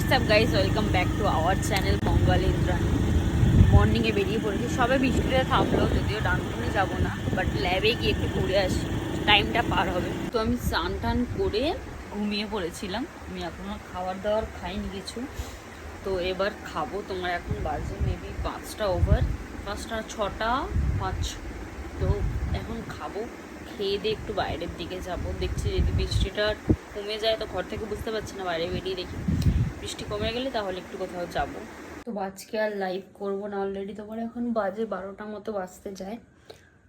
WhatsApp guys, welcome back to our channel Bangal Indrani. মর্নিংয়ে বেরিয়ে পড়েছি, সবে বৃষ্টিটা থামলো, যদিও ডানকুনি যাবো না, বাট ল্যাবে গিয়ে একটু ঘুরে আসি, টাইমটা পার হবে। তো আমি স্নান টান করে ঘুমিয়ে পড়েছিলাম। আমি এখনও খাবার দাবার খাইনি কিছু, তো এবার খাবো। তোমার এখন বাজে মেবি 5টা ওভার, 5টা 6টা 5। তো এখন খাবো, খেয়ে দিয়ে একটু বাইরের দিকে যাব। দেখছি যদি বৃষ্টিটা কমে যায়, তো ঘর থেকে বুঝতে পারছি না, বাইরে বেরিয়ে দেখি বৃষ্টি কমে গেলে তাহলে একটু কোথাও যাব। তো আজকে আর লাইভ করবো না, অলরেডি তোমার এখন বাজে 12টা মতো বাজতে যায়।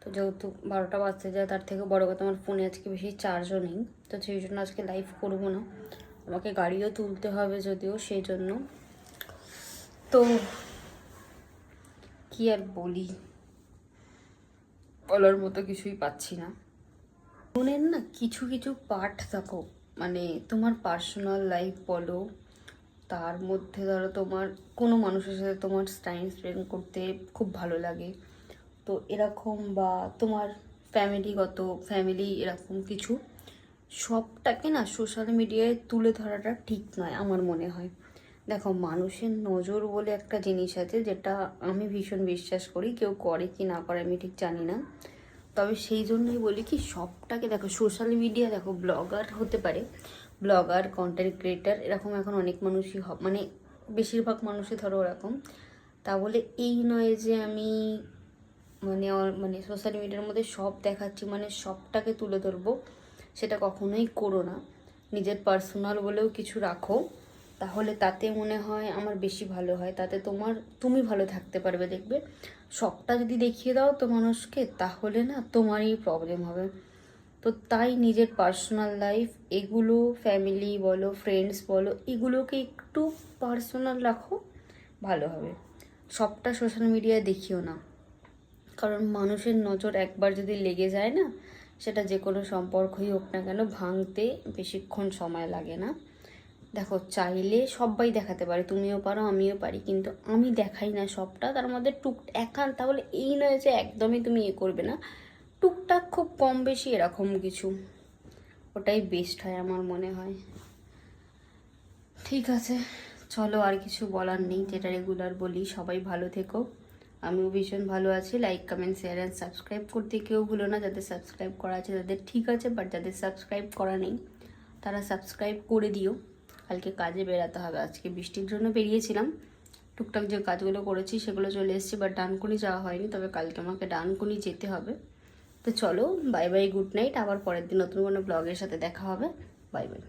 তো যেহেতু 12টা বাজতে যায়, তার থেকে বড় কথা আমার ফোনে আজকে বেশি চার্জও নেই, তো সেই জন্য আজকে লাইভ করবো না। আমাকে গাড়িও তুলতে হবে যদিও, সেই জন্য। তো কি আর বলি, বলার মতো কিছুই পাচ্ছি না। ফোনের না কিছু কিছু পার্ট থাকো, মানে তোমার পার্সোনাল লাইফ বলো, তার মধ্যে ধরো তোমার কোনো মানুষের সাথে তোমার টাইম স্পেন্ড করতে খুব ভালো লাগে, তো এরকম, বা তোমার ফ্যামিলি এরকম কিছু, সবটাকে না সোশ্যাল মিডিয়ায় তুলে ধরাটা ঠিক নয় আমার মনে হয়। দেখো, মানুষের নজর বলে একটা জিনিস আছে, যেটা আমি ভীষণ বিশ্বাস করি, কেউ করে কি না করে আমি ঠিক জানি না, তবে সেই জন্যই বলি কি সবটাকে দেখো। সোশ্যাল মিডিয়া দেখো, ব্লগার হতে পারে, ব্লগার, কন্টেন্ট ক্রিয়েটার, এরকম এখন অনেক মানুষই মানে বেশিরভাগ মানুষই ধরো ওরকম। তা বলে এই নয় যে আমি মানে সোশ্যাল মিডিয়ার মধ্যে সব দেখাচ্ছি, মানে সবটাকে তুলে ধরবো, সেটা কখনোই করো না। নিজের পার্সোনাল বলেও কিছু রাখো, তাহলে তাতে মনে হয় আমার বেশি ভালো হয়, তাতে তুমি ভালো থাকতে পারবে। দেখবে সবটা যদি দেখিয়ে দাও তো মানুষকে, তাহলে না তোমারই প্রবলেম হবে। তো তাই নিজের পার্সোনাল লাইফ এগুলো, ফ্যামিলি বলো, ফ্রেন্ডস বলো, এগুলোকে একটু পার্সোনাল রাখো, ভালো হবে। সবটা সোশ্যাল মিডিয়ায় দেখিও না, কারণ মানুষের নজর একবার যদি লেগে যায় না, সেটা যে কোনো সম্পর্কই হোক না কেন, ভাঙতে বেশিক্ষণ সময় লাগে না। দেখো, চাইলে সবাই দেখাতে পারে, তুমিও পারো, আমিও পারি, কিন্তু আমি দেখাই না সবটা। তার মধ্যে তাহলে এই নয় যে একদমই তুমি করবে না, টুকটাক খুব কম বেশি এরকম কিছু, ওটাই বেস্ট হয় আমার মনে হয়। ঠিক আছে, চলো, আর কিছু বলার নেই, যেটা রেগুলার বলি, সবাই ভালো থেকো। আমিও ভীষণ ভালো আছি। Like, comment, share and subscribe করতে কেউ ভুলো না। যাদের সাবস্ক্রাইব করা আছে তাদের ঠিক আছে, বাট যাদের সাবস্ক্রাইব করা নেই তারা সাবস্ক্রাইব করে দিও। কালকে কাজে বেরাতে হবে, আজকে বৃষ্টির জন্য বেরিয়েছিলাম, টুকটাক যে কাজগুলো করেছি সেগুলো চলে এসেছি, বাট ডানকুনি যাওয়া হয়নি, তবে কালকে আমাকে ডানকুনি যেতে হবে। তো চলো, বাই বাই, গুড নাইট। আবার পরের দিন নতুন কোনো ব্লগের সাথে দেখা হবে। Bye bye.